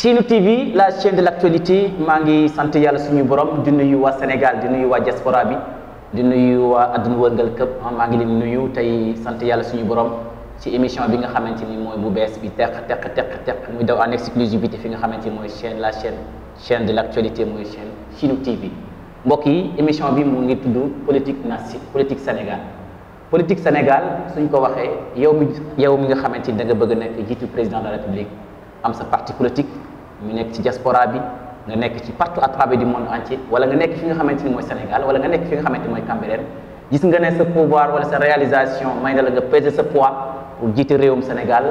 Chine TV, la chaîne de l'actualité, maa ngi sant yàlla suñu borom di nuyu waa Sénégal di nuyu waa diaspora bi di nuyu waa àdduna wërngal këpp maa ngi leen nuyu tey sant yàlla suñu borom ci émission bi nga xamante ni mooy bu bees bi teq muy daw en exclusivité fi nga xamante ni mooy chaîne de l'actualité mooy Chine TV. mbokk yi émission bi mu ngi tudd politique Sénégal suñ ko waxee yow mi nga xamante ni da nga bëgg a nekk jiitu président de la République am sa parti politique mu nekk ci diaspora bi nga nekk ci partout à travers du monde entier wala nga nekk fi nga xamante ni mooy Sénégal wala nga nekk fi nga xamante ni mooy Cambérène gis nga ne sa pouvoir wala sa réalisation may na la nga peser sa poids pour jiite réewum Sénégal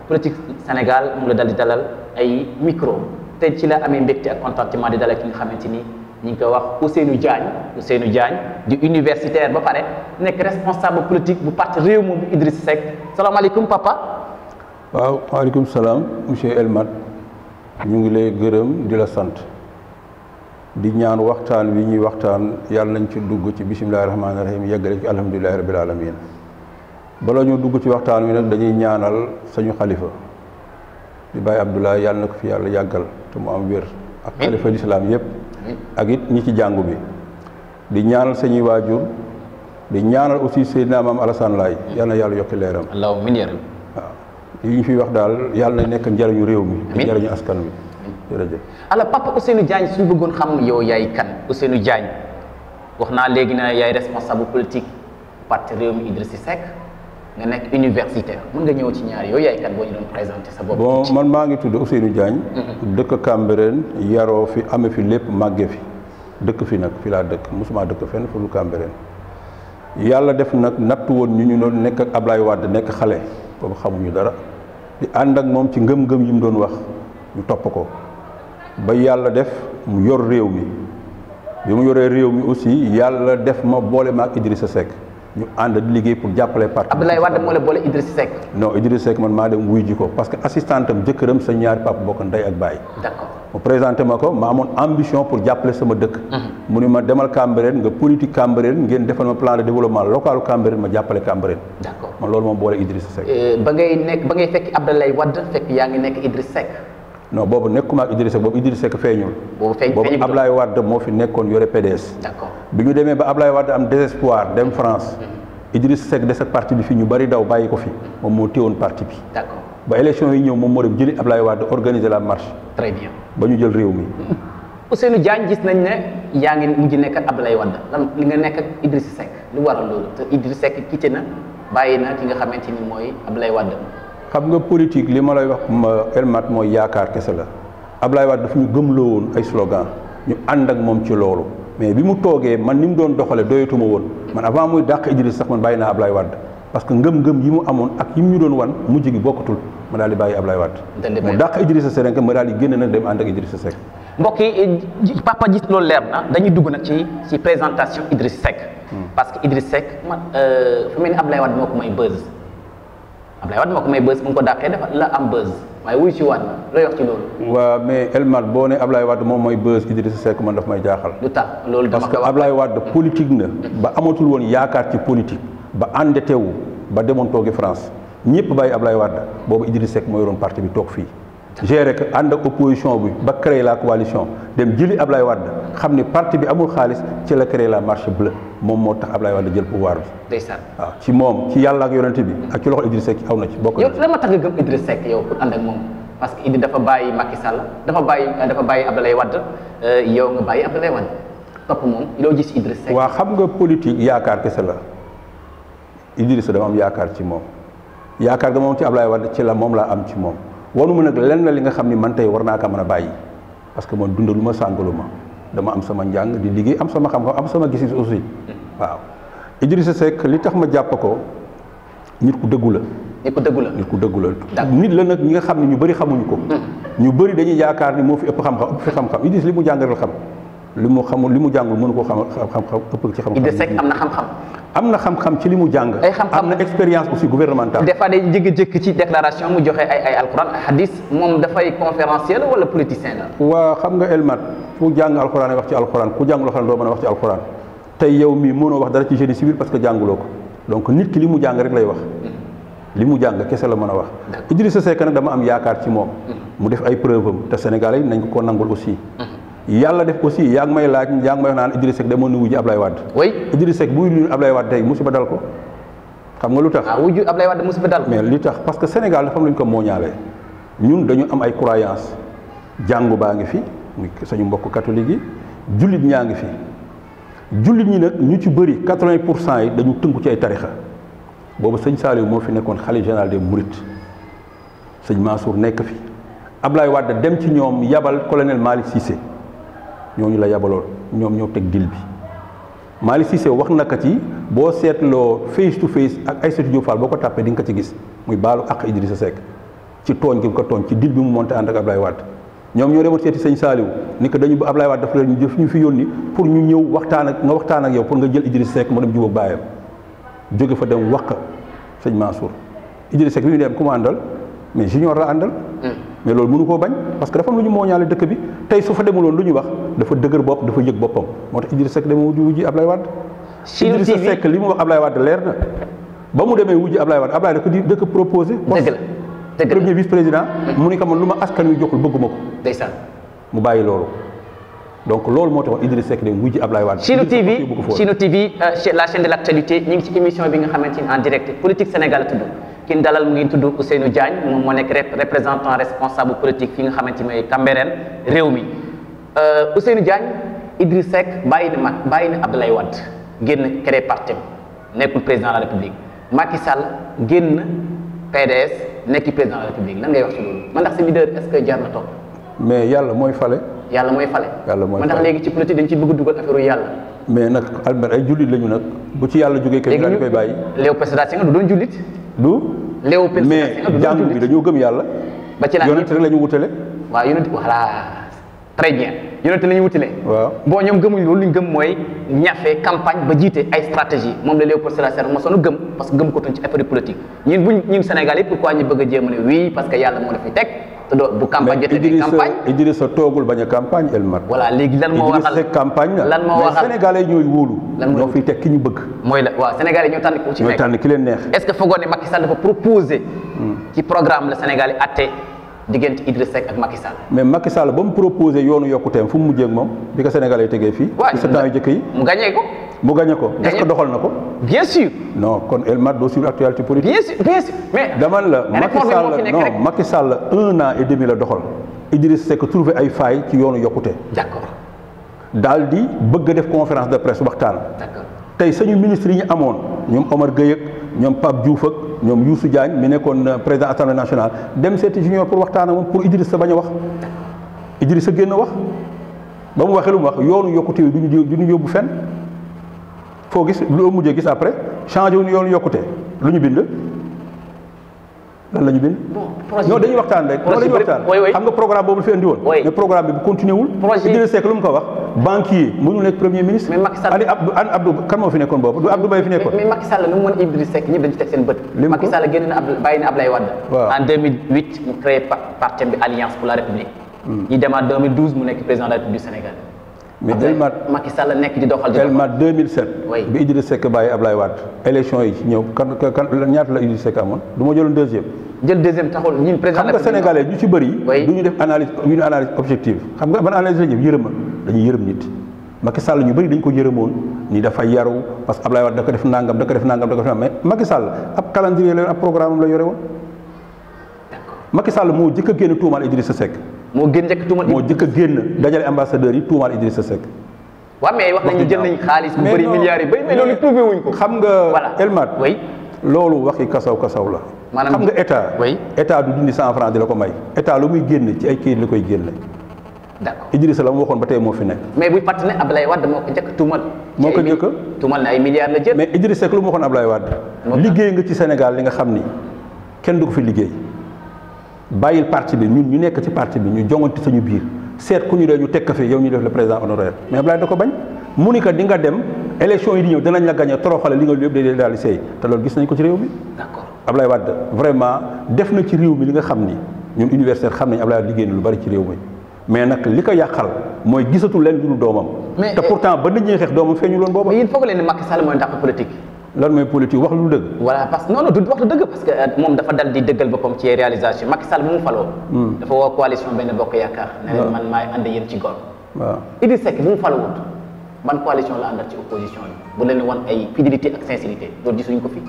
politique Sénégal mu la dal di dalal ay micro te ci la amee mbégte ak contentement di dalal ki nga xamante ni ñu ngi koy wax Ousseynou Diagne di universitaire ba pare nekk responsable politique bu parti réew moom bu Idriss Seck salaamaaleykum papa. waaw waaleykum salaam monsieur Elmat ñu ngi lay gërëm di la sant di ñaan waxtaan wi ñuy waxtaan yàlla nañ ci dugg ci bisimilahi rahmaani rahim yeggale ci alhamdulilahi rabil alamin bala ñu dugg ci waxtaan wi nag dañuy ñaanal sañu xalifa di Baye Abdoulaye yàlla na ko fi yàlla yàggal te mu am wér ak xalifa lislaam yépp ak it ñi ci jàngu bi di ñaanal sañuy waajur di ñaanal aussi Seydina Maam Alassane Laye yàlla na yàlla yokki leeram allahumma amiin. yi ñu fi wax daal yàlla na nekk njariñu réew mi njariñu askan wi jërëjëf. alors papa Ousseynou Diagne suñu bëggoon xam yow yaay kan Ousseynou Diagne wax naa léegi na yaay responsable politique parti réew mi Idriss Seck nga nekk universitaire mën nga ñëw ci ñaar yow yaay kan boo ñu doon présenté sa bopp. bon man maa ngi tudd Ousseynou Diagne dëkk Cambérène yaroo fi amee fi lépp màgge fi dëkk fi nag fi laa dëkk mosuma dëkk fenn fu lu Cambérène yàlla def nag natt woon ñu doon nekk ak Ablaye Wade nekk xale boobu xamuñu dara di ànd ak moom ci ngëm-ngëm yi mu doon wax ñu topp ko ba yàlla def mu yor réew mi bi mu yoree réew mi aussi yàlla def ma boole ma ak Idrissa Seck ñu ànd di liggéey pour jàppale parti. Abdoulaye Wade moo la boole Idrissa Seck. non Idrissa Seck man maa dem wuy ji ko parce que assistantam jëkkëram sa ñaari papa bokk ndey ak baay. d'accord mu présenté ma ko ma amoon ambition pour jàppale sama dëkk. mu ni ma demal Cambérène nga politique Cambérène ngeen defal ma plan de développement local Cambérène ma jàppale Cambérène. d'accord man loolu moom boole Idrissa Seck. ba ngay fekk Abdoulaye Wade fekk yaa ngi nekk Idrissa Seck. non boobu nekkuma ak Idrissa Seck boobu Idrissa Seck feeñul. boobu Ablaye Wade moo fi nekkoon yore PDS. d'accord bi ñu demee ba Ablaye Wade am désespoir dem France. Idrissa Seck des ak parti bi fi ñu bari daw bàyyi ko fi moom moo téewoon parti bi. d'accord ba élection yi ñëw moom moo dem jëli Ablaye Wade organiser la marche. très bien ba ñu jël réew mi. Ousseynou Diagne gis nañ ne yaa ngi mujj nekk ak Ablaye Wade lan li nga nekk ak Idrissa Seck lu waral loolu te Idrissa Seck quitté na bàyyi na ki nga xamante ni mooy Ablaye Wade. xam nga politique li ma lay wax Elmat mooy yaakaar kese la Ablaye Wade dafa ñu gëmloo woon ay slogan ñu ànd ak moom ci loolu mais bi mu toogee man ni mu doon doxale doyatuma woon man avant muy dàq Idrissa sax man bàyyi naa Ablaye Wade parce que ngëm-ngëm yi mu amoon ak yi mu ñu doon wan mujj gi bokkatul ma daal di bàyyi Ablaye Wade mu dàq Idrissa Seck ma daal di génn nag dem ànd ak Idrissa Seck. mbokk yi papa gis loolu leer na dañuy dugg nag ci présentation Idrissa Seck parce que Idrissa Seck man fu mel ni Ablaye Wade moo ko may buzz Ablaye Wade moo ko may buzz bu nga ko dàqee dafa la am buzz waaye wuy ci waat na looy wax ci loolu. waaw mais Elmat boo ne Ablaye Wade moom mooy buzz Idrissa Seck man daf may jaaxal. lu tax loolu dama parce que Ablaye Wade politique na ba amatul woon yaakaar ci politique ba endetté wu ba demoon toogi France ñëpp bàyyi Ablaye Wade boobu Idrissa Seck mooy yoroon parti bi toog fii. géré que ànd ak opposition bi ba créer la coalition dem jëli Ablaye Wade xam ni parti bi amul xaalis ci la créer la marche bleue moom moo tax Ablaye Wade jël pouvoir bi. ndeysaan waaw ci moom ci yàlla ak yonente bi ak ci loxo Idrissa Seck aw na ci bokk na. yow lan ma tax nga gëm Idrissa Seck yow pour ànd ak moom parce que Idi dafa bàyyi Macky Sall dafa bàyyi Ablaye Wade yow nga bàyyi Ablaye Wade topp moom loo gis Idrissa Seck. waaw xam nga politique yaakaar kese la Idrissa dama am yaakaar ci moom yaakaar ga moom ci Ablaye Wade ci la moom laa am ci moom. wanu ma nag lenn li nga xam ni man tey war naa ko mën a bàyyi parce que man dundalu ma sàngalu ma dama am sama njàng di liggéey am sama xam-xam am sama gis-gis aussi waaw Idrissa Seck li tax ma jàpp ko nit ku dëggu la. nit ku dëggu la nit ku dëggu la. nit la nag ñi nga xam ne ñu bëri xamuñu ko. ñu bëri dañuy yaakaar ni moo fi ëpp xam-xam ëpp fi xam-xam Idrissa li mu jàng rek xam li mu xamul li mu jàngul mënu koo xam-xam ëpp ci xam-xam. Idrissa Seck am na xam-xam. am na xam-xam ci li mu jàng. ay xam-xam am na expérience aussi gouvernementale. des fois day jékki-jékki ci déclaration mu joxe ay alquran hadis moom dafay conférencier la wala politicien la. waa xam nga Elmat ku jàng alquran wax ci alquran ku jàngul alquran doo mën a wax ci alquran tey yow mii mënoo wax dara ci génie civil parce que jànguloo ko donc nit ki li mu jàng rek lay wax li mu jàng kese la mën a wax. Idrissa Seck nag dama am yaakaar ci moom. mu def ay preuve am te Sénégalais yi nañ ko nangul aussi. yàlla def aussi yaa ngi may laaj yaa ngi may wax naan Idrissa Seck demoon na wuji Ablaye Wade. oui Idrissa Seck bu wuju Ablaye Wade tey musiba dal ko. xam nga lu tax wuju Ablaye Wade musiba dal ko. mais li tax parce que Sénégal dafa am lu ñu ko mooñaale ñun dañu am ay croyance jàngu baa ngi fi muy sañu mbokk catholique yi jullit ñaa ngi fi jullit ñi nag ñu ci bëri 80% yi dañu tënku ci ay tarixa boobu sëñ Saliou moo fi nekkoon xalife général des Mourides sëñ Mansour nekk fi Ablaye Wade dem ci ñoom yabal colonel Malick Cissé ñooñu la yabaloon ñoom ñoo teg dil bi Malick Cissé wax na ko ci boo seetloo face to face ak Aïssatou Diop Fall boo ko tàppee di nga ko ci gis muy baalu ak Idrissa Seck ci tooñ gi ko tooñ ci dil bi mu monté ànd ak Ablaye Wade ñoom ñoo demoon seeti sëñ Saliou ni que dañu ba Ablaye Wade dafa leen ñu jëf ñu fi yónni pour ñu ñëw waxtaan ak yow pour nga jël Idrissa Seck mu dem jubóog baayam jóge fa dem wax sëñ Mansour Idrissa Seck bi ñu dem ku mu àndal mais junior la àndal mais loolu mënu koo bañ parce que dafa am lu ñu mooñaale dëkk bi tey su fa demuloon lu ñu wax dafa dëgër bopp dafa yëg boppam moo tax Idrissa Seck dema wujji Ablaye Wade Idrissa Seck li mu wax Ablaye Wade leer na ba mu demee wujji Ablaye Wade Ablaye da ko proposé premier vice président mu ni ko man lu ma askan wi joxul bëgguma ko ndeysaan mu bàyyi loolu donc loolu moo taxoon Idrissa Seck dem wujji Ablaye Wade Chino TV la chaîne de l'actualité ñu ngi ci émission bi nga xamante ni en direct politique Sénégal la tudd ki ñu dalal mu ngi tudd Ousseynou Diagne moom moo nekk représentant responsable politique fi nga xamante ni mooy Cambérène réew mi Ousseynou Diagne Idrissa Seck bàyyi na Abdoulaye Wade génn créé parti nekkul président de la République Macky Sall génn PDS nekk président de la République lan ngay wax ci loolu man ndax si leader est-ce que jar na topp mais yàlla mooy fale man ndax léegi ci politique dañ ci bëgg dugal affaire yàlla mais nag Albert ay jullit lañu nag bu ci yàlla jógee kenn daal koy bàyyi Léopold Sédar Senghor du doon jullit mais jàngu bi dañoo gëm yàlla ba ci yonent rek la ñu wutale waaw yonent voilà très bien yonent la ñu wutale waaw bon ñoom gëmuñ loolu li ñu gëm mooy ñafe campagne ba jiite ay stratégie moom la Léopold Sédar Senghor mosoon gëm parce que gëm ko toon ci affaire politique ñun Sénégal yi pourquoi ñu bëgg a jéem ne oui parce que yàlla moo la fi teg te doo bu campagne jotee campagne Idrissa toogul bañ a campagne Elmat voilà léegi lan moo waxal campagne la lan moo waxal mais Sénégalais ñooy wóolu ñoo fiy teg ki ñu bëgg mooy la waaw Sénégalais ñoo tànn ko ci nekk ñooy tànn ki leen neex est-ce que foogoo ne Macky Sall dafa proposé ci programme la Sénégalais atte diggante Idrissa Seck ak Macky Sall mais Macky Sall ba mu proposé yoonu yokkuteem fu mu mujjee ak moom bi ko Sénégalais tegee fii ci sa temps yu jëkk yi mu gagné ko est-ce que doxal na ko bien sûr non kon Elmat doo suivre actualité politique bien sûr mais dama la Macky Sall 1 an et demi la doxal Idrissa Seck trouvé ay failles ci yoonu yokkute d'accord daal di bëgg a def conférence de presse waxtaan d'accord tey sañu ministre yi ñu amoon ñoom Omar Gueye ak ñoom Pape Diouf ak ñoom Youssou Diagne mi nekkoon président assemblée nationale dem seeti junior pour waxtaan ak moom pour Idrissa bañ a wax Idrissa génn wax ba mu waxee lu mu wax yoonu yokkute yi duñu yóbbu fenn foo gis loo mujjee gis après changé wuñu yoonu yokkute lu ñu bind lan la ñu bind non dañuy waxtaan rek non dañuy waxtaan xam nga programme boobu fi indi woon mais programme bi bu continué wul Idrissa Seck lu mu ko wax banquier mënul nekk premier ministre mais Macky Sall ani Abdou kan moo fi nekkoon boobu du Abdou Mbaye fi nekkoon mais Macky Sall lu mu mën Idrissa Seck ñëpp dañu ci teg seen bët Macky Sall génn na bàyyi na Ablaye Wade en 2008 mu créé parti bi Alliance pour la République ñi demaat 2012 mu nekk président de la République du Sénégal mais Macky Sall nekk di doxal Elmat 2007 bi Idrissa Seck bàyyi Ablaye Wade élection yi ñëw kan ñaata la Idrissa Seck amoon du ma jëloon deuxième taxul ñun président xam nga sénégalais ñu ci bëri du ñu def analyse objective xam nga ban analyse la ñu dañuy yërëm nit Macky Sall ñu bëri dañ ko yërëmoon ni dafa yaru parce que Ablaye Wade da ko def nangam mais Macky Sall ab calendrier la ab programme la yore woon Macky Sall moo jëkk a génn tuumaal Idrissa Seck moo jëkk a génn dajale ambassadeurs yi tuumaal Idrissa Seck waaw mais wax nañu jël nañ xaalis bu bëri milliards yi bëri mais loolu prouvé wuñ ko xam nga Elmat loolu waxi kasaw la xam nga état du dindi 100 francs di la ko may état lu muy génn ci ay kayit la koy génne d'accord Idrissa la mu waxoon ba tey moo fi nekk mais buy fàttali ne Ablaye Wade moo ko njëkk tuumal tuumal ne ay milliards la jël mais Idrissa Seck lu mu waxoon Ablaye Wade liggéey nga ci Sénégal li nga xam ni kenn du ko fi liggéey bàyyil parti bi ñun ñu nekk ci parti bi ñu jongante suñu biir seet ku ñu dee ñu teg ko fi yow ñu def le président honoraire mais Ablaye da ko bañ mu ni ko di nga dem élection yi di ñëw danañ la gagné toroxale li nga lépp day daal di seey te loolu gis nañ ko ci réew mi d'accord Ablaye Wade vraiment def na ci réew mi li nga xam ni ñun universitaire xam nañ Ablaye Wade liggéey na lu bari ci réew mi mais nag li ko yàqal mooy gisatul leen lu dul doomam te pourtant ba nit ñi xeex doomam feeñu loon booba mais il faut que leen Macky Sall mooy dàq politique lan mooy politique wax lu dëgg. voilà parce que non du wax lu dëgg parce que moom dafa dal di dëggal boppam ci réalisation Macky Sall bu mu faloo. dafa woo coalition benn bokk yaakaar. ne leen man maay ànd yéen ci góor. waaw Idriss Seck bu mu falawut ban coalition la àndal ci opposition bi bu leen wan ay fidélité ak sincérité loolu gisuñu ko fi.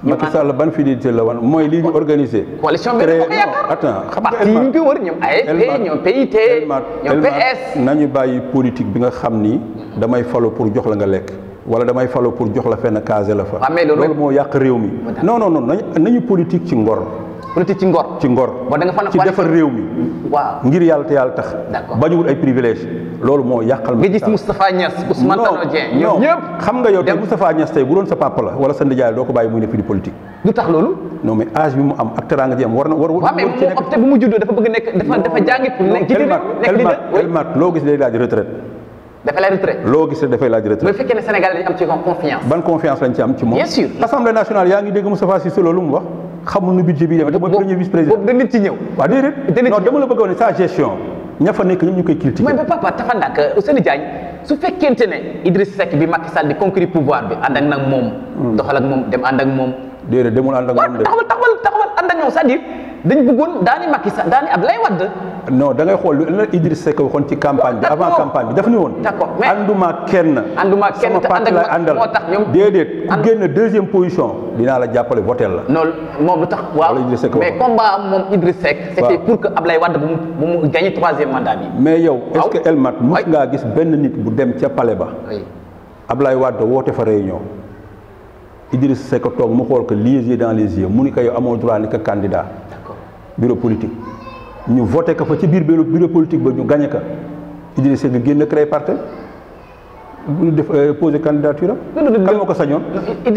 Macky Sall ban fidélité la wan mooy lii ñu organisé. coalition benn bokk yaakaar attends xam nga parti yi ñu ko wër ñoom AFP ñoom PIT ñoom PS. nañu bàyyi politique bi nga xam ni damay falo pour jox la nga lekk wala damay falo pour jox la fenn casé la fa. loolu moo yàq réew mi. non nañu politique ci ngor. politique ci ngor. ci ngor ci defar réew mi. waaw ngir yàlla te yàlla tax. d'accord bañuwul ay privilège loolu moo yàqal. nga gis Moustapha Niass Ousmane Tanor Dieng ñoom ñëpp. xam nga yow tey Moustapha Niass tey bu doon sa papa la wala sa ndijaay doo ko bàyyi muy ne fi di politique. lu tax loolu. non mais âge bi mu am ak teraanga ji am war na war. waaw mais mu opté bu mu juddoo dafa bëgg nekk dafa jàngi pour nekk ci Elmat loo gis day laaj retraite. dafay laaj retraite. loo gis dafay laaj retraite. mais bu fekkee ne Sénégal dañu am ci confiance. ban confiance lañ ci am ci moom. bien sûr Assemblée nationale yaa ngi dégg Moustapha Cissé loolu mu wax xamul nu budget bi demee te mooy premier vice président. boobu nit ci ñëw. waaw déedéet non dama la bëggoon ne sa gestion ña fa nekk ñoom ñu koy critiquer. mais papa tafa ndak Ousseynou Diagne su fekkente ne Idriss Seck bi Macky Sall di conquérir pouvoir bi ànd ak nag moom. doxal ak moom dem ànd ak moom. déedéet demul ànd ak moom de. taxawal ànd ak ñoom c'est-à-dire dañ bëggoon daani Macky Sall daani Abdoulaye Wade. non da ngay xool lu Idriss Seck waxoon ci campagne bi avant campagne bi daf ni woon. d'accord mais ànduma kenn. sama parti lay àndal moo tax ñoom. déedéet ku génn deuxième position dinaa la jàppale votel la. non moom lu tax waaw mais combat moom Idriss Seck. c'était pour que Abdoulaye Wade bu mu gagné troisième mandat bi. mais yow est-ce que Elmat mus ngaa gis benn nit bu dem ca palais ba. Abdoulaye Wade woote fa réunion. Idriss Seck toog mu xool que les yeux dans les yeux mu ni ko yow amoo droit ni ko candidat. d'accord bureau politique. ñu voté ko fa ci biir bureau politique ba ñu gagné ko Idriss Seck génn créé parti bu def posé candidature am. kan moo ko sañoon.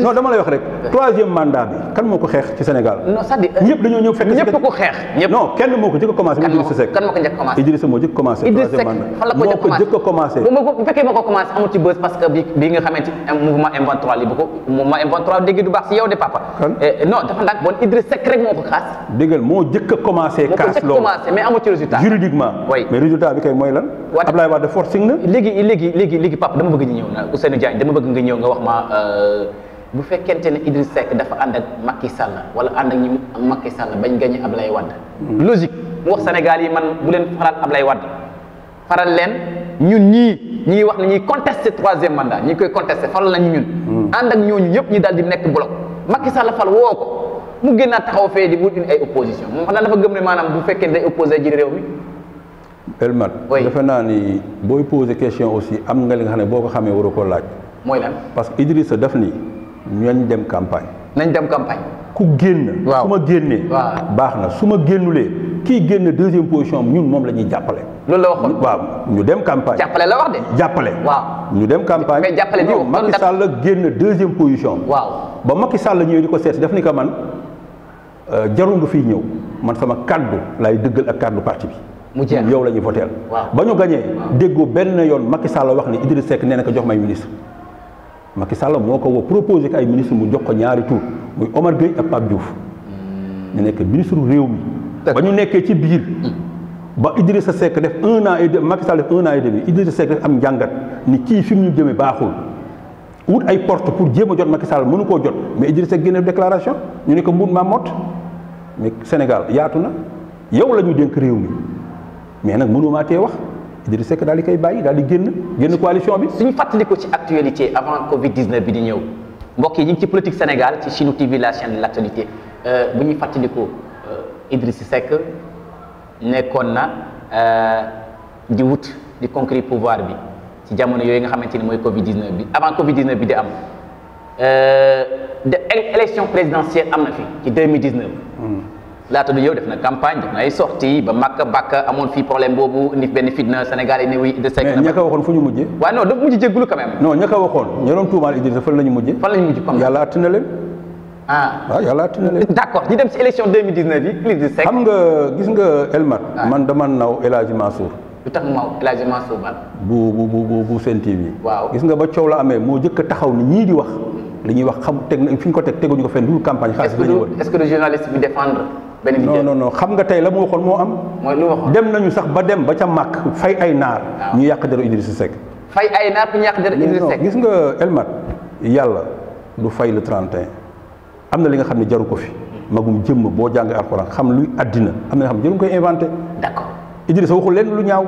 non dama lay wax rek. troisième mandat bi kan moo ko xeex ci Sénégal. non c'est-à-dire ñëpp dañoo ñëw fekk. ñëpp ko xeex. ñëpp non kenn moo ko jëkk a commencé. kan Idriss Seck kan moo ko njëkk a commencé. Idriss moo jëkk a commencé. Idriss Seck fan la ko jëkk a commencé. bu fekkee moo ko commencé amul ci bës parce que bi nga xamante mouvement M23 li bu ko mouvement M23 dégg du baax si yow de papa. kan non dafa nag bon Idriss Seck rek moo ko xaas. déggal moo jëkk a commencé. kaas loolu mais amul ci résultat. juridiquement. oui mais résultat bi kay mooy lan. Abdoulaye Wade forcing na. léegi papa dama bëgg ñu ñëw na Ousseynou Diagne dama bëgg nga ñëw nga wax ma bu fekkente ne Idriss Seck dafa ànd ak Macky Sall wala ànd ak ñi Macky Sall bañ gagné Abdoulaye Wade. logique mu wax Sénégal yi man bu leen faral Abdoulaye Wade faral leen ñun ñii ñi ngi wax ne ñuy contesté troisième mandat ñi koy contesté faral nañu ñun. ànd ak ñooñu ñëpp ñu daal di nekk bloc Macky Sall fal woo ko mu génnaat taxaw fee di wut ay opposition moom xanaa dafa gëm ne maanaam bu fekkee day opposé ji réew mi. Elmat defe naa ni booy posé question aussi am nga li nga xam ne boo ko xamee waru ko laaj. mooy lan parce que Idrissa daf ni ñooñ dem campagne. nañ dem campagne. ku génn. waaw su ma génnee. baax na su ma génnulee kii génn deuxième position ñun moom la ñuy jàppale. loolu la waxoon waaw ñu dem campagne. jàppale la wax de. jàppale. waaw ñu dem campagne. mais jàppale bi non Macky Sall génn deuxième position. waaw ba Macky Sall ñëwee di ko seet daf ni ko man jarul nga fiy ñëw man sama kaddu laay dëggal ak kaddu parti bi. mu jeex yow la ñuy voteel. waaw ba ñu gañee déggoo benn yoon Macky Sall wax ni Idriss Seck nee na ko jox may ministre. Macky Sall moo ko woo proposé ko ay ministre mu jox ko ñaari tour muy Omar Gueye ak Pape Diouf ñu nekk ministre réew mi. ba ñu nekkee ci biir. ba Idrissa Seck def 1 an et demi Macky Sall def 1 an et demi Idrissa Seck def am njàngat ni kii fi mu ñu jëmee baaxul wut ay porte pour jéem a jot Macky Sall mënu koo jot mais Idrissa Seck génne déclaration ñu ne ko mbut maa mott mais Sénégal yaatu na yow la ñu dénk réew mi mais nag mënu maa tee wax. Idriss Seck daal di koy bàyyi daal di génn coalition bi. suñu fàttaliku ci actualité avant Covid 19 bi di ñëw mbokk yi ñu ngi ci politique Sénégal ci Chine TV la chaîne de l'actualité bu ñuy fàttaliku Idriss Seck nekkoon na di wut di conquérir pouvoir bi ci jamono yooyu nga xamante ni mooy Covid 19 bi avant Covid 19 bi di am élection présidentielle am na fi ci 2019. laata du yow def na campagne def na ay sorties ba Makka Bakka amoon fii problème boobu nit benn fitna Sénégal yi ne oui Idriss Seck. mais ña ko waxoon fu ñu mujjee. waaw non dafa mujj jéggulu quand même. non ña ko waxoon ña doon tuumaal Idrissa fan la ñu mujjee. fan la ñu mujj comme yàlla àtt na leen. waaw yàlla àtt na leen. d'accord ñu dem ci élection 2019 yi Idriss Seck. xam nga gis nga Elmat. man dama naw El Hadji Mansour. lu tax maaw El Hadji Mansour Ba. bu Sen TV. waaw gis nga ba coow la amee moo jëkk a taxaw ni ñii di wax li ñuy wax xam teg fi ñu ko teg teguñu ko fenn lu campagne xaalis la ñuy wër. est-ce que le journaliste bi défendre. non xam nga tey la mu waxoon moo am. mooy lu waxoon dem nañu sax ba dem ba ca màkk fay ay naar. ñu yàq deru Idrissa Seck. fay ay naar ñu yàq deru Idrissa Seck. gis nga Elmat yàlla du fay le 31 am na li nga xam ne jaru ko fi magum jëmm boo jàng alxuraan xam luy àddina am na nga xam ne jaru koy inventé. d'accord Idrissa waxul leen lu ñaaw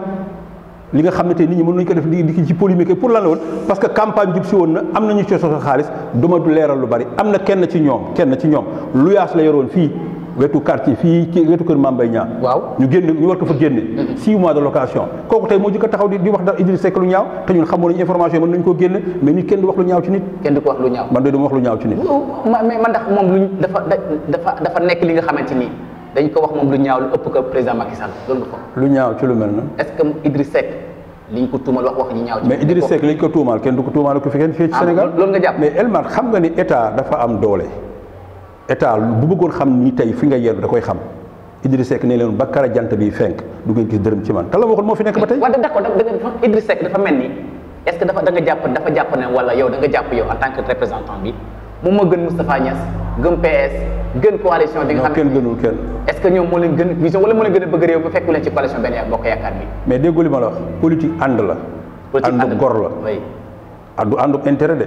li nga xam ne tey nit ñi mën nañu ko def di ci polémique pour lan la woon parce que campagne jub si woon na am na ñu ci soxla xaalis duma du leeral lu bari am na kenn ci ñoom lu yaas la yoroon fii wetu quartier fii ci wetu kër Mame Mbaye Niang. waaw ñu war ko fa génne. 6 mois de location kooku tey moo jëkk a taxaw di wax da Idrissa Seck lu ñaaw te ñun xamoon nañu information mën nañu koo génne mais nit kenn du wax lu ñaaw ci nit. kenn du ko wax lu ñaaw. man de dama wax lu ñaaw ci nit. mais man ndax moom luñ dafa nekk li nga xamante ni dañ ko wax moom lu ñaaw lu ëpp ko président Macky Sall loolu nga ko. lu ñaaw ci lu mel na. est-ce que Idrissa Seck liñ ko tuumal wax ñu ñaaw ci. mais Idrissa Seck liñ ko tuumal kenn du ko tuumal ko fi kenn fii ci Sénégal. loolu nga jàpp mais Elmar xam nga ni état dafa am doole état bu bëggoon xam ni tey fi nga yendu da koy xam Idrissa Seck ne leen ba kara jant bi fenk du ngeen gis dërëm ci man te la waxoon moo fi nekk ba tey. waaw d'accord Idrissa Seck dafa mel ni est-ce que dafa jàpp ne wala yow da nga jàpp yow en tant que représentant bi moom moo gën Moustapha Niasse gën PS gën coalition bi nga xam ne kenn gënul kenn. est-ce que ñoom moo leen gën vision wala moo leen gën a bëgg réew ba fekku leen ci coalition Benno Bokk Yaakaar bi. mais déggoo li ma la wax politique ànd la. àndub gor la oui. àndub intérêt de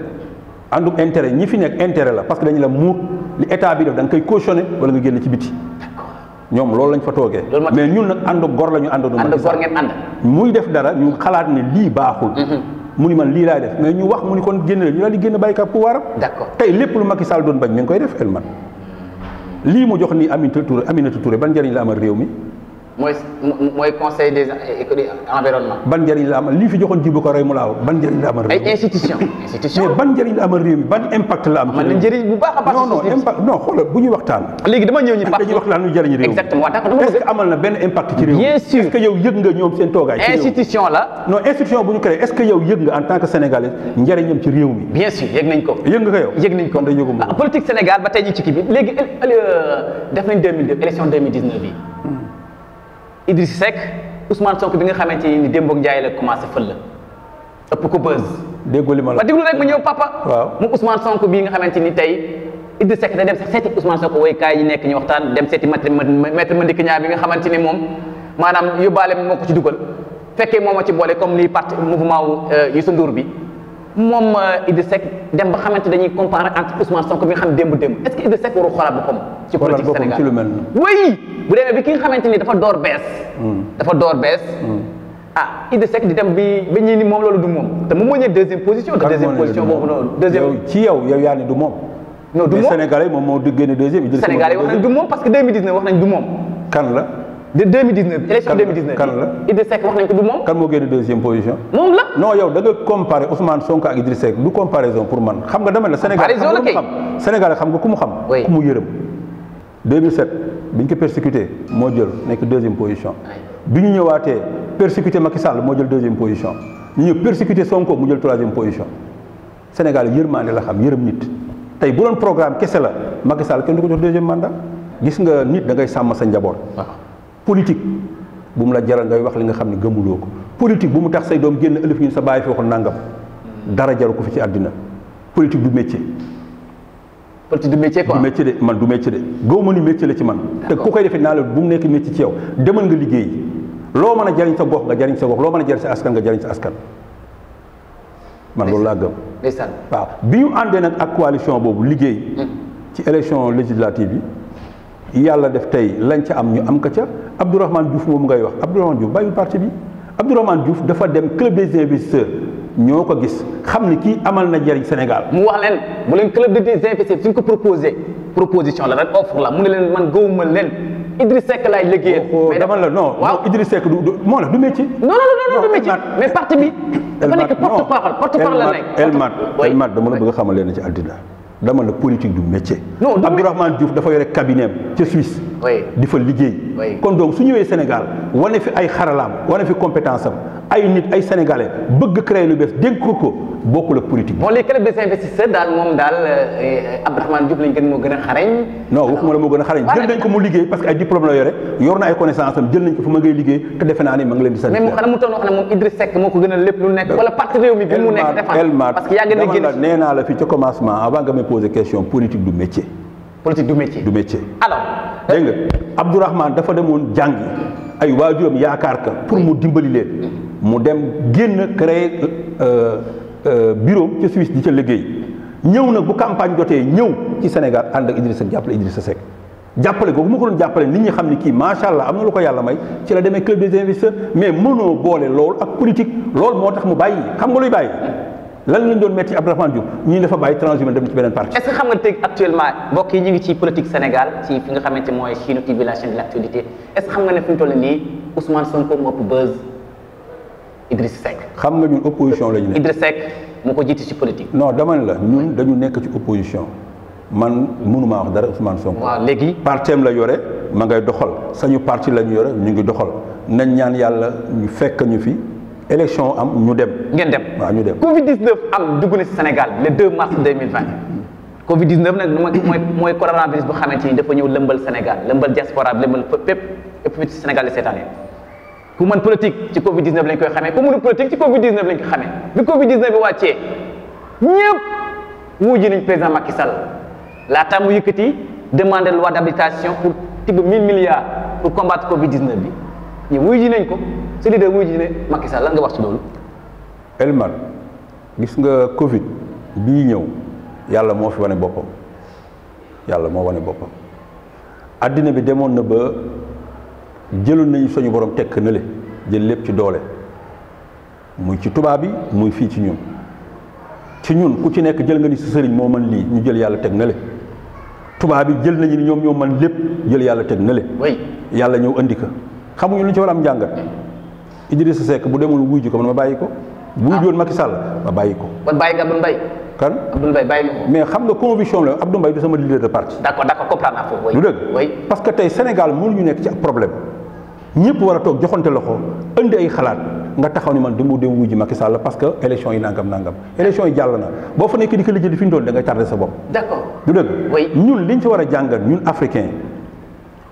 àndub intérêt ñi fi nekk intérêt la parce que dañu la muut li état bi def da nga koy cautionné wala nga génn ci biti. ñoom loolu lañ fa toogee. mais ñun nag àndub gor la ñu àndoon. ànd gor ngeen ànd. muy def dara ñu xalaat ne lii baaxul. mu ni man lii laay def mais ñu wax mu ni kon génn ñu daal di génn bàyyi ka pouvoir am. d'accord tey lépp lu Macky Sall doon bañ mi ngi koy def Elman lii mu jox ni Aminata Touré ban njëriñ la amal réew mi. mooy conseil des environnement. ban njëriñ la amal lii fi joxoon jibu ko rey mu laaw ban njëriñ la amal réew mi. ay institution mais ban njëriñ la amal réew mi ban impact la am. man la njëriñ bu baax a baax. non impact non xoolal bu ñuy waxtaan. léegi dama ñëw ñu baax dañuy waxtaan lu jëriñ réew mi. exactement est-ce que amal na benn impact ci réew mi. bien sûr est-ce que yow yëg nga ñoom seen toogaay. ci réew mi institution la. non institution bu ñu créé est-ce que yow yëg nga en tant que sénégalais njëriñam ci réew mi. bien sûr yëg nañ ko. yëg nga ko yow. yëg nañ ko kon day yëgu ma politique Sénégal ba tey ñu ci kii bi léegi def nañ 2002 élection 2019 bi. Idrissa Seck Ousmane Sonko bi nga xamante ni démb ak Ndiaye la commencé fël la ëpp ko buzz. déggoo li ma la ba déglu rek ma ñëw papa. waaw mu Ousmane Sonko bii nga xamante ni tey Idrissa Seck da dem sax seeti Ousmane Sonko woy kaay yi nekk ñu waxtaan dem seeti maître Madické Niang bi nga xamante ni moom maanaam yóbbaale moo ko ci dugal fekkee moom a ci boole comme ni parti mouvement wu Youssou Ndour bi moom Idrissa Seck dem ba xamante dañuy comparer entre Ousmane Sonko bi nga xam démb est-ce que Idrissa Seck waru xoolaat boppam ci politique Sénégal ci lu mel ni oui bu demee bi ki nga xamante ni dafa door bees Idrissa Seck di dem ba ñii ni moom loolu du moom te moom moo ñëw deuxième position boobu noonu deuxième ci yow yaa ni du moom non du moom Sénégalais moom moo génne deuxième Sénégalais wax nañ du moom parce que 2019 wax nañ du moom kan la de 2019 élection 2019 kan la Idrissa Seck wax nañ ko du moom kan moo génne deuxième position moom la non yow da nga comparer Ousmane Sonko ak Idrissa Seck du comparaison pour man xam nga dama la Sénégalais xam nga ku mu xam ku mu yërëm 2007 bi ñu ko persécuté moo jël nekk deuxième position bi ñu ñëwaatee persécuté Macky Sall moo jël deuxième position ñu ñëw persécuté Sonko mu jël troisième position Sénégal yërmande la xam yërëm nit tey bu doon programme kese la Macky Sall kenn du ko jox deuxième mandat gis nga nit da ngay sàmm sa njaboot politique bu mu la jaral ngay wax li nga xam ne gëmuloo ko politique bu mu tax say doom génn ëllëg ñu sa bàyyi fi waxoon nangam dara jaru ko fi ci àddina politique du métier. politique du métier quoi du métier de man du métier de gëw ma ni métier la ci man. te ku koy defee naa la bu mu nekk métier ci yow demal nga liggéey loo mën a jariñ sa gox nga jariñ sa gox loo mën a jariñ sa askan nga jariñ sa askan. man loolu laa gëm. ndeysaan waaw bi ñu àndee nag ak coalition boobu liggéey. ci élection législative yi. yàlla def tey lañ ca am ñu am ka ca Abdourahmane Diouf moom ngay wax Abdourahmane Diouf bàyyi parti bi Abdourahmane Diouf dafa dem club des investisseurs ñoo ko gis xam ni kii amal na njariñ Sénégal. mu wax leen bu leen club des investisseurs suñ ko proposition la rek offre la mu ne leen man gëwuma leen Idrissa Seck laay liggéeyal. mais dama la non Idrissa Seck moo la du métier. non du métier mais parti bi. dafa nekk porte-parole la nekk. Elmat dama la bëgg a xamal leen ci àddina dama la politique du métier. non Abdourahmane Diouf dafa yore cabinet ca Suisse. di fa liggéey. kon donc su ñëwee Sénégal wane fi ay xaralaam wane fi compétence am ay nit ay sénégalais bëgg créer lu bees dégg ko bokkul ak politique. bon les clubs des investisseurs daal moom daal Abdourahmane Diouf lañ gën moo gën a xarañ. non waxuma la moo gën a xarañ jël nañ ko mu liggéey parce que ay diplôme la yore yor na ay connaissance am jël nañ ko fu ma ngay liggéey te defe naa ni ma ngi leen di sant. mais mu xanaa mu toll wax ne moom Idrissa Seck moo ko gën a lépp lu nekk wala parti réew mi bi mu nekk defal parce que yaa ngi dama la nee naa la fii ca commencement avant nga may poser question politique du métier. politique du métier du métier. alors dégg nga Abdourahmane dafa demoon jàngi ay waajuram yaakaar ka pour mu dimbali leen mu dem génn créer bureau ca Suisse di ca liggéey ñëw nag bu campagne jotee ñëw ci Sénégal ànd ak Idrissa Seck jàppale Idrissa Seck jàppale ko bu ma ko doon jàppale nit ñi xam ni kii macha allah am na lu ko yàlla may ci la demee club des investisseurs mais mënoo boole loolu ak politique loolu moo tax mu bàyyi xam nga luy bàyyi lan lañ doon metti Abdourahmane Diouf ñii dafa bàyyi transhumé dem ci beneen parti. est-ce que xam nga tey actuellement mbokk yi ñu ngi ci politique Sénégal ci fi nga xamante mooy Chine TV la chaîne de l'actualité est-ce que xam nga ne fi mu toll nii Ousmane Sonko moo ëpp buzz Idrissa Seck. xam nga ñun opposition la ñu nekk. Idrissa Seck moo ko jiitu ci politique. non dama ne la ñun dañu nekk ci opposition man mënumaa wax dara Ousmane Sonko. waaw léegi. partem la yore ma ngay doxal sañu parti la ñu yore ñu ngi doxal nañ ñaan yàlla ñu fekk ñu fi élection am ñu dem. ngeen dem waaw ñu dem. Covid 19 am dugg na ci Sénégal le 2 mars 2020 Covid 19 nag mooy coronavirus bu xamante ni dafa ñëw lëmbal Sénégal lëmbal diaspora bi lëmbal fépp ci Sénégal cette année. ku mën politique ci Covid 19 lañ koy xamee ku mënul politique ci Covid 19 lañ ko xamee bi Covid 19 bi wàccee ñëpp wuuji nañ président Macky Sall laata mu yëkkati demandé loi d'habilitation pour tibb 1000 milliards pour combattre Covid 19 bi ñu wuuji nañ ko sa leader wuuji ne Macky Sall lan nga wax ci loolu. Elmar gis nga Covid bii ñëw yàlla moo fi wane boppam yàlla moo wane boppam addina bi demoon na ba. jëloon nañu suñu borom tekk na le jël lépp ci doole muy ci tubaab bi muy fii ci ñun ku ci nekk jël nga ni sa sëriñ moo mën lii ñu jël yàlla teg na le tubaab bi jël nañu ni ñoom ñoo mën lépp jël yàlla teg na le yàlla ñëw andi ko xamuñu lu ñu ci war a am njàngat Idrissa Seck bu demul wuy ji ko man ma bàyyi ko bu wuy joon Macky Sall ma bàyyi ko ban bàyyi nga Abdoul Mbaye kan Abdoul Mbaye bàyyi nga ko mais xam nga conviction la Abdoul Mbaye du sama leader de parti d'accord comprendre naa foofu lu dëgg parce que tey Sénégal mënuñu nekk ci ab problème ñëpp war a toog joxante loxo indi ay xalaat nga taxaw ni man dem wuy ji Macky Sall parce que élection yi nangam élection yi jàll na boo fa nekk di ko lijjanti fi ñu doon da ngay tardé sa bopp. d'accord du dëgg. ñun liñ ci war a jàngat ñun africain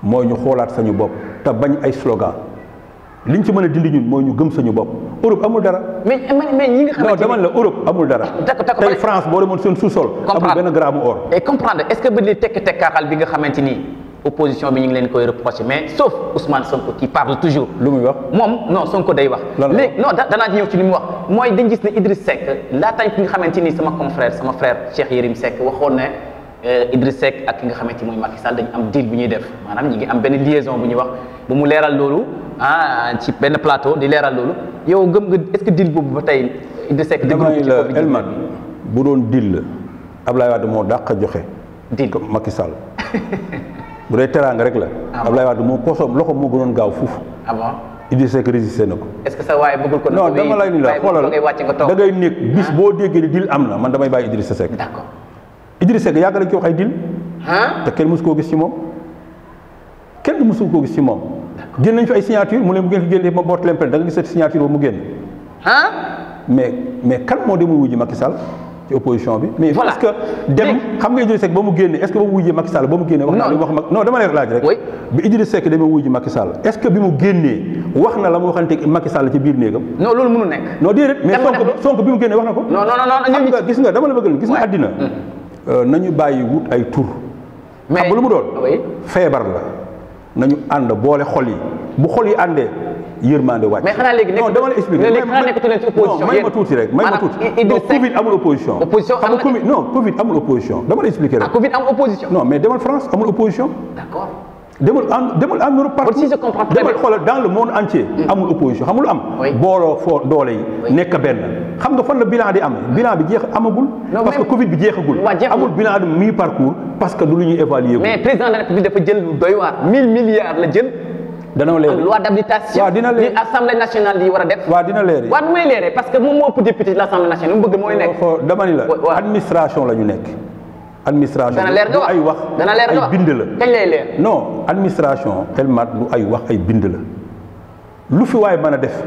mooy ñu xoolaat sañu bopp te bañ ay slogan liñ ci mën a dindi ñun mooy ñu gëm sañu bopp Europe amul dara. mais ñi nga xamante non dama la Europe amul dara. d'accord tey France boo demoon seen sous-sol. amul benn gramme or. et comprendre est-ce que ba li tekkaaxal bi nga xamante ni. opposition bi ñu ngi leen koy reprocher mais sauf Ousmane Sonko qui parle toujours. lu muy wax moom non Sonko day wax. léegi non danaa ñëw ci li mu wax mooy dañ gis ne Idriss Seck laata ki nga xamante ni sama frère Cheikh Yérim Seck waxoon ne Idriss Seck ak ki nga xamante ni mooy Macky Sall dañu am deal bu ñuy def maanaam ñi ngi am benn liaison bu ñuy wax ba mu leeral loolu ci benn plateau di leeral loolu yow gëm nga est-ce que deal boobu ba tey Idriss Seck. damay la Elman bu doon deal la Ablaye Wade moo dàq joxe. deal Macky Sall. bu dee teraanga rek la. Abdoulaye Wade moo posoom loxo moo gënoon gaaw fuuf. ah bon Idrissa Seck résisté na ko. est-ce que sa waaye bëggul ko. non dama lay ni la xoolal da ngay nekk bis boo déggee ni dil am na man damay bàyyi Idrissa Seck. d'accord Idrissa Seck yàgg nañ ci wax ay dil. te kenn mësu koo gis ci moom. kenn mësu koo gis ci moom. génn nañ fi ay signature mu leen bu ngeen fi génnee ma boot leen da nga gis signature boobu mu génn. mais kan moo demul wuji Macky Sall. ci opposition bi mais est-ce que dem xam nga Idrissa Seck ba mu génne est-ce que ba mu wujjee Macky Sall ba mu génne wax na li mu wax non dama lay laaj rek bi Idrissa Seck demee wujji Macky Sall est-ce que bi mu génnee wax na la mu waxante Macky Sall ci biir néegam non loolu mënu nekk non déedéet mais Sonko bi mu génnee wax na ko non xam nga gis nga dama la bëggal gis nga àddina nañu bàyyi wut ay tur xam nga lu mu doon feebar la nañu ànd boole xol yi bu xol yi àndee yërmande wàcc. mais xanaa léegi non dama la expliquer léegi xanaa nekkatu leen ci opposition may ma tuuti rek may ma tuuti non Covid amul opposition. opposition xam nga Covid non Covid amul opposition dama la expliquer rek. Covid am opposition. non mais demal France amul opposition. d'accord. demal en Europe partout. si je comprends très bien demal xoolal dans le monde entier. amul opposition xam nga lu am. booloo foo doole yi. nekk benn xam nga fan la bilan di am bilan bi jeex amagul. parce que Covid bi jeexagul. amul bilan de mi-parcours parce que du lu ñuy évaluer. mais président de la République dafa jël lu doy waar 1000 milliards la jël. dana leer loi d'habilitation. waaw dina leer li assemblée nationale yi war a def. waaw dina leer waaw nu may leeree parce que moom moo ëpp député de l'assemblée nationale lu mu bëgg mooy nekk. dama ni la administration la ñu nekk. administration dana leer nga wax ay wax dana leer nga ay bind la. kañ lay leer. non administration Elmat lu ay wax ay bind la lu fi waay mën a def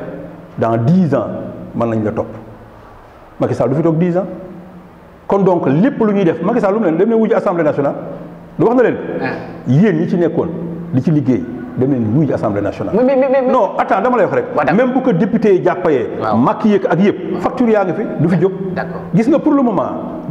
dans 10 ans mën nañ la topp Macky Sall du fi toog 10 ans kon donc lépp lu ñuy def Macky Sall lu mu leen dem leen wuji assemblée nationale du wax na leen. yéen ñi ci nekkoon di ci liggéey. dem leen wuy assemblée nationale. non attends dama lay wax rek. même bu ko député yi jàppayee. waaw makk yëg ak yëpp. facture yaa ngi fi du fi jóg. d'accord gis nga pour le moment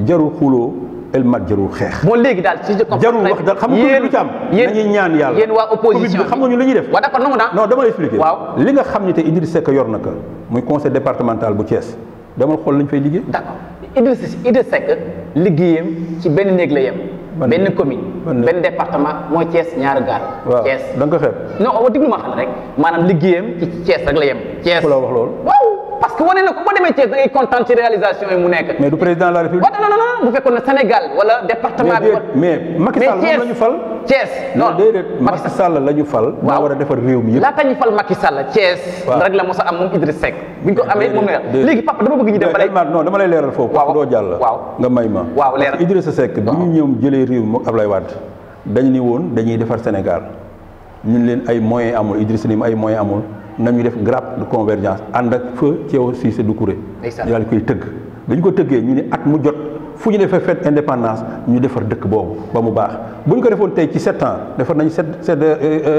jarul xuloo Elmat jarul xeex. bon léegi daal si je comprends. jarul wax daal xam nga lu ci am. nañuy ñaan yàlla yéen waa opposition bi xam nga ñu li ñuy def. waaw d'accord nangu naa. non dama lay expliquer. waaw li nga xam ni te Idrissa Seck yor na ko muy conseil départemental bu Thiès demal xool lañ fay liggéey. d'accord Idrissa Seck liggéeyam ci benn néeg la yem. benn commune. benn département mooy Thiès ñaari gaar. waaw Thiès da nga ko xeeb. non diglu ma xam rek maanaam liggéeyam ci Thiès rek la yem. Thiès ku la wax loolu. waaw parce que wane na ko boo demee Thiès da ngay kontaan ci réalisation yi mu nekk. mais du président de la République. waaw non bu fekkoon ne Sénégal wala département bi. mais Macky Sall moom la ñu fal. Thiès non déedéet Macky Sall la ñu fal. maa war a defar réew mi yëpp. laata ñu fal Macky Sall Thiès. waaw rek la mos a am moom Idriss Seck. bu ñu ko amee moom la léegi papa dama bëgg ñu dem ba léegi. non dama lay leeral foofu. waaw doo jàll. waaw nga may ma. waaw leeral Idrissa Seck bi ñu ñëw jëlee réew mi moom Ablaye Wade dañu ni woon dañuy defar Sénégal ñun leen ay moyens amul Idrissa ni ay moyens amul nañu def grappe de convergence ànd ak feu Thiaw Cissé Doucouré. ñu daal di koy tëgg dañu ko tëggee ñu ni at mu jot fu ñu defee fête indépendance ñu defar dëkk boobu ba mu baax bu ñu ko defoon tey ci 7 ans defar nañu 7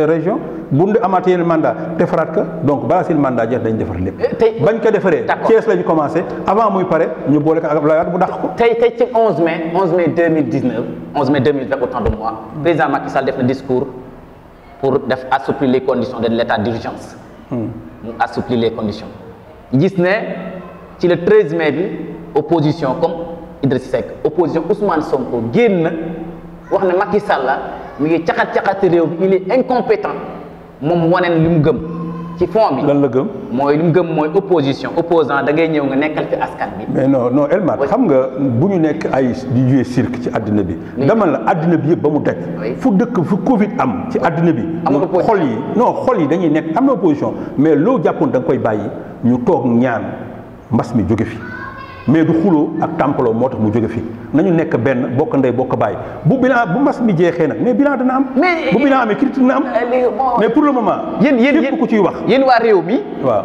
régions bu ñu amaatee yeneen mandat defaraat ko donc balaa seen mandat jeex dañu defar lépp. bañ ko defaree. Thiès la ñu commencé avant muy pare ñu boole ko ak Abdoulaye Wade bu dàq ko. tey ci 11 mai 2019 11 mai 2020 autant de mois président Macky Sall def na discours pour def assouplir les conditions de l'état d'urgence. mu assouplir les conditions. gis ne ci le 13 mai bi opposition comme Idriss Seck opposition Ousmane Sonko génn wax ne Macky Sall mi ngi caxat-caxati réew bi il est incompétent moom wane na li mu gëm ci fond bi. lan la gëm mooy li mu gëm mooy opposition opposant da ngay ñëw nga nekkal fi askan bi. mais non Elmat xam nga bu ñu nekk ay di jouer cirque ci àddina bi. dama la àddina bi yëpp ba mu daj. fu dëkk fu Covid am ci àddina bi. xol yi dañuy nekk am na opposition mais loo jàppoon da nga koy bàyyi ñu toog ñaan mbas mi jóge fi. mais du xuloo ak tàmpaloo moo tax mu jóge fi nañu nekk benn bokk ndey bokk bàyyi bu mbas mi jeexee nag mais bilan dana am. bu bilan amee critique na am. mais pour le moment. yéen ku ciy wax. yéen waa réew mi. waaw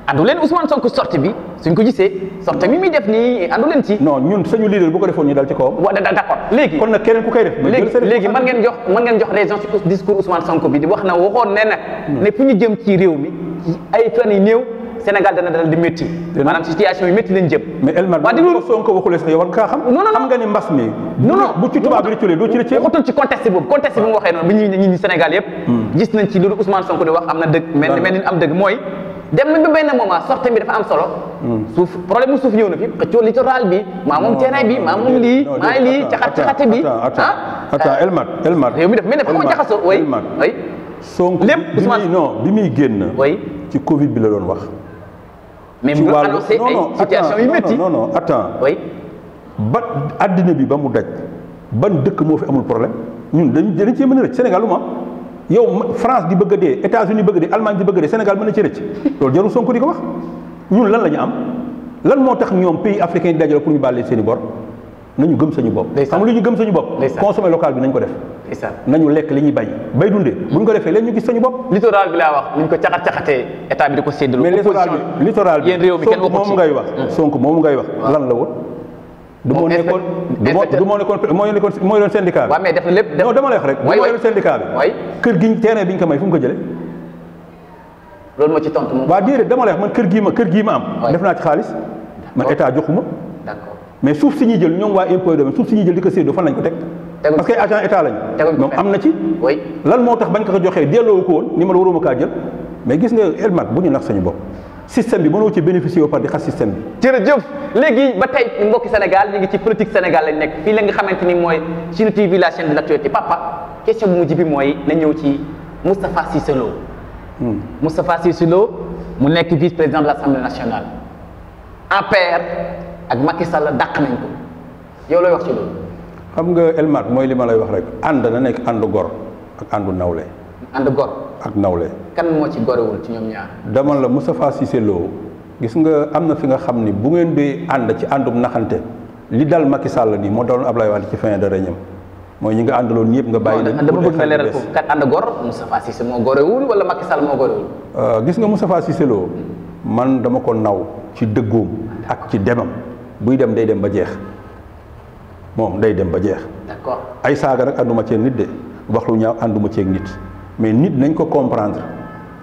andu leen Ousmane Sonko sortie bi suñ ko gisee sortie mi muy def nii andu leen ci. non ñun sañu leader bu ko defoon ñu dal ci kawam. waaw d'accord léegi. kon nag keneen ku koy def. léegi mën ngeen jox raison ci discours Ousmane Sonko bi di wax na waxoon ne fu ñu jëm ci réew mi ci ay fan yu néew. Sénégal dana dal di métti maanaam situation yi métti lañ jëm. mais Elmar bu ko Sonko waxulee sax yow war nga kaa xam. xam nga ni mbas mi. bu ci tubaab bi rëcculee doo ci rëccee. waxutoon ci contexte boobu contexte bi mu waxee noonu bi ñi Sénégal yëpp. gis nañ ci loolu Ousmane Sonko di wax am na dëgg. mel ni am dëgg mooy dem nañ ba benn moment sortie bi dafa am solo. suuf problème mu suuf ñëw na fi xëccoo littoral bi maa moom terrain bi maa moom lii maa lii caxate bi. attends Elmar. réew mi def mais dafa xaw a jaxasoo way way Sonko bi muy génn. ci Covid bi la doon wax. mais mu annoncé ay situation yu métti non attends oui ba àddina bi ba mu daj ban dëkk moo fi amul problème ñun dañ cee mën a rëcc Sénégal lu ma yow France di bëgg a dee États-Unis bëgg a dee Allemagne di bëgg a dee Sénégal mën na ci rëcc loolu jarul Sonko di ko wax ñun lan la ñu am lan moo tax ñoom pays africain yi dajale pour ñu bàlle seen i bor nañu gëm sañu bopp xam lu ñu gëm sañu bopp consommer local bi nañ ko def nañu lekk li ñuy bay dundee bu ñu ko defee léegi ñu gis sañu bopp littoral bi laa wax ñu ko caxatee état bi di ko séddale mais littoral bi yéen réew mi kenn waxu ci Sonko moomu ngay wax Sonko moomu ngay wax lan la woon du moo nekkoon mooy doon syndicat bi waaw mais def na lépp non dama lay wax rek du mooy doon syndicat bi kër gi terrain bi ñu ko may fu mu ko jëlee loolu moo ci tontu moom waaw déedéet dama lay wax man kër gii ma am def naa ci xaalis man état joxuma d'accord mais suuf si ñuy jël ñoom waa impôt domaine suuf si ñuy jël di ko séddoo fan lañ ko teg parce que agent état lañu moom am na ci lan moo tax bañ ko joxee delloo ko woon ni ma la waruma kaa jël mais gis nga Elmat bu ñu nax sañu bopp système bi mënoo ci bénéficier ba pare di xas système bi jërëjëf léegi ba tey mbokki Sénégal ñu ngi ci politique Sénégal lañ nekk fii la nga xamante ni mooy Chine TV la chaîne de l'actualité papa question bu mujj bi mooy na ñëw ci Moustapha Cissé Lo Moustapha Cissé Lo mu nekk vice président de l'Assemblée nationale APR ak Macky Sall dàq nañ ko yow looy wax ci loolu. xam nga Elmat mooy li ma lay wax rek ànd na nekk àndu gor ak àndu nawle. ànd gor ak nawle. kan moo ci gorewul ci ñoom ñaar. dama la Moustapha Cissé Lo gis nga am na fi nga xam ni bu ngeen di ànd ci àndum naxante li dal Macky Sall nii moo daloon Ablaye Wade ci fin de règne mooy ñi nga àndaloon ñëpp nga bàyyi leen. dama bëgg nga leeral foofu kat ànd gor Moustapha Cissé moo gorewul wala Macky Sall moo gorewul. gis nga Moustapha Cissé Lo man dama ko naw ci dëggoom ak ci demam buy dem day dem ba jeex moom day dem ba jeex. d'accord ay saaga nag ànduma ceeg nit de wax lu ñaaw ànduma ceeg nit mais nit nañ ko comprendre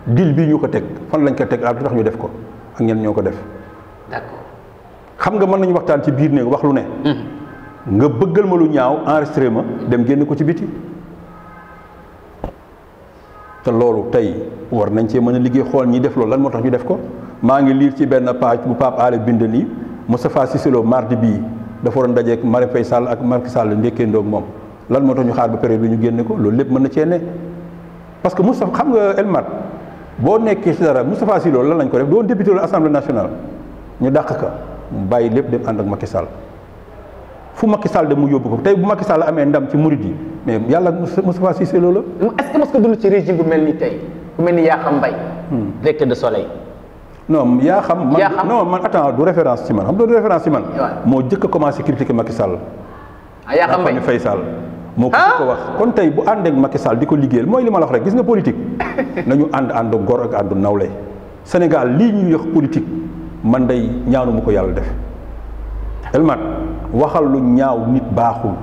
dil bii ñu ko teg fan lañ ko teg ak lu tax ñu def ko ak ñenn ñoo ko def. d'accord xam nga mën nañu waxtaan ci biir néeg wax lu ne. nga bëggal ma lu ñaaw enregistré ma dem génn ko ci biti. te loolu tey war nañ cee mën a liggéey xool ñi def loolu lan moo tax ñu def ko maa ngi liir ci benn page bu Pape Alé bind nii Moustapha Cissé Lo mardi bii dafa waroon dajeeg Marème Faye Sall ak Macky Sall ndékkee ndoog moom lan moo tax ñu xaar ba période bi ñu génne ko loolu lépp mën na cee ne parce que Moustapha xam nga Elmat boo nekkee si dara Moustapha Sy Lo lan lañ ko def doon député de l'Assemblée nationale ñu dàq ka mu bàyyi lépp dem ànd ak Macky Sall fu Macky Sall dem mu yóbbu ko tey bu Macky Sall amee ndam ci murid yi mais yàlla Moustapha Cissé Lo la. est-ce que mos ko dund ci régime bu mel ni tey ku mel ni Yakham Mbaye directeur de Soleil. non yaa xam man non man attends du référence ci man xam nga du référence ci man. moo jëkk a commencé critiquer Macky Sall. Yakham Mbaye Faye Sall moo ko wax kon tey bu ànd ak Macky Sall di ko liggéeyal mooy li ma la wax rek gis nga politique nañu ànd gor ak àndu nawle Sénégal lii ñuy wax politique man day ñaanu mu ko yàlla def Elmat waxal lu ñaaw nit baaxul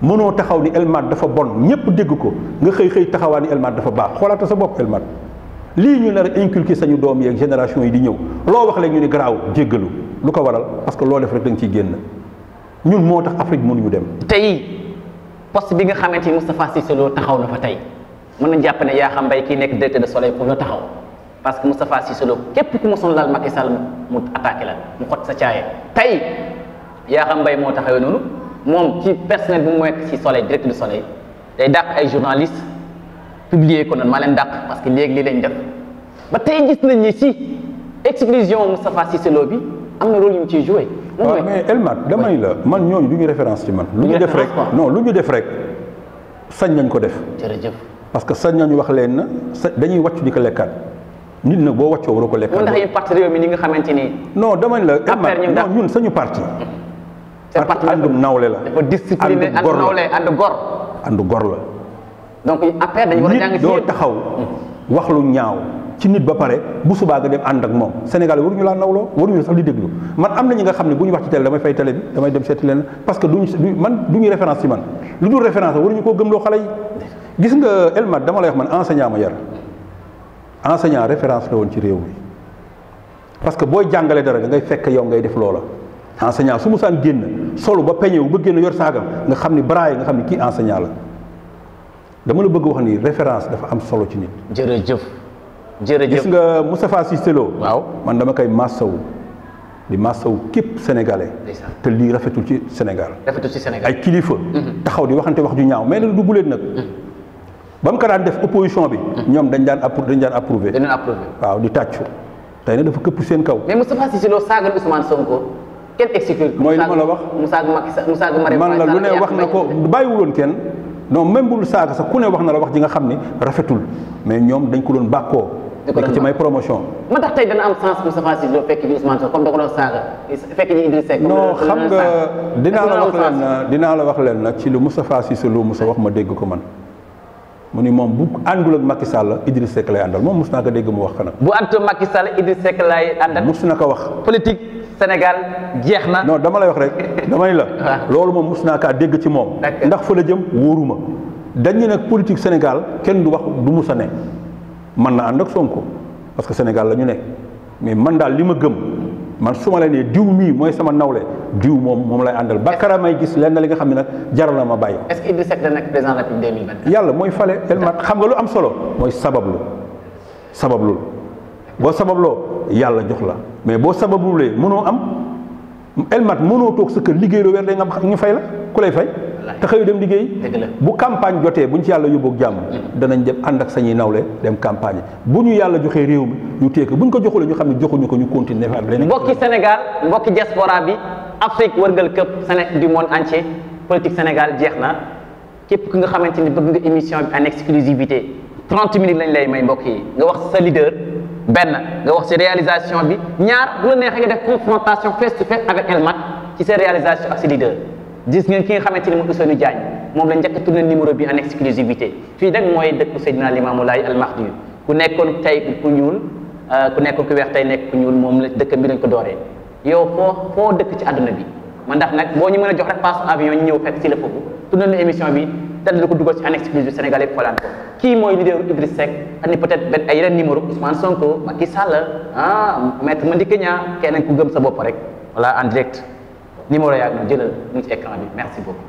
mënoo taxaw ni Elmat dafa bon ñépp dégg ko nga xëy taxawaa ni Elmat dafa baax xoolaata sa bopp Elmat lii ñu nar a inculquer sañu doom yeeg génération yi di ñëw loo wax léegi ñu ni garaaw jéggalu lu ko waral parce que loo def rek da nga ciy génn ñun moo tax Afrique mënuñu dem. tey poste bi nga xamante ni Moustapha Cissé Lo taxaw na fa tey mën nañu jàpp ne Yakham Mbaye kii nekk directeur de Soleil pour la taxaw parce que Moustapha Cissé Lo képp ku mosoon laal Macky Sall mu attaqué la mu xot sa caaye tey Yakham Mbaye moo taxawee noonu moom ci personnel bi mu nekk ci Soleil directeur de Soleil day dàq ay journalistes publier ko noonu maa leen dàq parce que léegi lii lañ def ba tey gis nañ ni ci exclusion Moustapha Cissé Lo bi am na rôle yu mu ciy joué. waaw mais Elmat damay la man ñooñu du ñu référence ci man. lu ñu def rek non lu ñu def rek sañ nañ ko def. jërëjëf parce que sañ nañu wax leen na dañuy wàccu di ko lekkaat nit nag boo wàccoo waroo ko lekkaat. ndax yéen parti réew mi ni nga xamante ni. non damay la Elmat non ñun sañu parti. seen parti àndum nawle la. dafa discipliné ànd nawle ànd gor. ànd gor la. donc après dañu war a jàng nit doo taxaw wax lu ñaaw ci nit ba pare bu subaa nga dem ànd ak moom Sénégal waruñu laa nawloo waruñu sax di déglu man am na ñi nga xam ne bu ñu wax ci télé damay fay télé bi damay dem seeti leen parce que duñu référence ci man lu dul référence waruñu koo gëmloo xale yi gis nga Elmat dama lay wax man enseignant ma yar enseignant référence la woon ci réew mi parce que booy jàngale dara da ngay fekk yow ngay def loola enseignant su musaan génn solu ba peñewu ba génn yor saagam nga xam ni bras yi nga xam ni kii enseignant la dama la bëgg wax ni référence dafa am solo ci nit. jërëjëf. gis nga Moustapha Cissé Lo waaw man dama koy massawu di massawu képp sénégalais. te lii rafetul ci Sénégal. rafetul ci Sénégal ay kilifa. taxaw di waxante wax ju ñaaw mais nag du guléet nag. ba mu ko daan def opposition bi. ñoom dañ daan approuvé. waaw di tàccu tey nag dafa këpp seen kaw. mais Moustapha Cissé Lo saagal Ousmane Sonko kenn expliqué. mooy li ma la wax mu saaga Macky Sall mu saaga Marème Faye Sall man la lu ne wax na ko bàyyiwuloon kenn. non même bul saaga sax ku ne wax na la wax ji nga xam ni rafetul mais ñoom dañ ko doon bàkkoo. di ci may promotion. ma tax tey dana am sens Moustapha Cissé Lo fekk ji Ousmane Sonko comme da ko doon saaga fekk ji Idriss Seck. non xam nga dinaa la wax leen nag ci lu Moustapha Cissé Lo Moussa wax ma dégg ko man mu ni moom bu àndul ak Macky Sall Idriss Seck lay àndal moom mos naa ko dégg mu wax ko nag. bu àndul Macky Sall Idriss Seck lay àndal. mos na ko wax. politique Sénégal jeex na. non dama lay wax rek damay la. loolu moom mos naa kaa dégg ci moom. ndax fa la jëm wóoruma dañu nag politique Sénégal kenn du wax du mus a ne man na ànd ak Sonko parce que Sénégal la ñu nekk mais man daal li ma gëm man su ma la nee diw mii mooy sama nawle diw moom lay àndal ba kara may gis lenn li nga xam ne nag jaral na ma bàyyi. est-ce que Idriss Seck da nekk président depuis 2024. yàlla mooy fale Elmat xam nga lu am solo mooy sabablul boo sababloo yàlla jox la mais boo sabablulee mënoo am Elmat mënoo toog sa kër liggéey loo weer day nga ñu fay la ku lay fay. te xëyu dem liggéey bu campagne jotee bu ñu ci yàlla yóbboog jàmm danañ dem ànd ak sañuy nawle dem campagne bu ñu yàlla joxee réew mi ñu téye ko bu ñu ko joxulee ñu xam ne joxuñu ko ñu continuer ak leneen. mbokki Sénégal mbokki diaspora bi Afrique wërngal këpp du monde entier politique Sénégal jeex na képp ki nga xamante ni bëgg nga émission bi en exclusivité 30 minutes lañ lay may mbokk yi nga wax sa leader benn nga wax ci réalisation bi ñaar bu la neexee nga def confrontation face to face avec Elmat ci seen réalisation ak sa leader. gis ngeen ki nga xamante ni mooy Ousseynou Diagne moom la njëkk a tourné numéro bi en exclusivité fii nag mooy dëkku Seydina Limamou Laye Al Mahdi ku nekkoon tey ku ñuul ku nekkoon ku weex tey nekk ku ñuul moom la dëkkam bi lañ ko dooree yow foo dëkk ci àdduna bi man ndax nag boo ñu mën a jox rek passe avion ñu ñëw fekk si la foofu tourné na émission bi te dina ko dugal ci en exclusivité Sénégal yëpp xoolaan ko kii mooy leader Idriss Seck andi peut-être benn ay yeneen numéro Ousmane Sonko Macky Sall Maître Madické Niang keneen ku gëm sa bopp rek voilà en direct numéro yaa ngi jëlal mu ngi ci écran bi merci beaucoup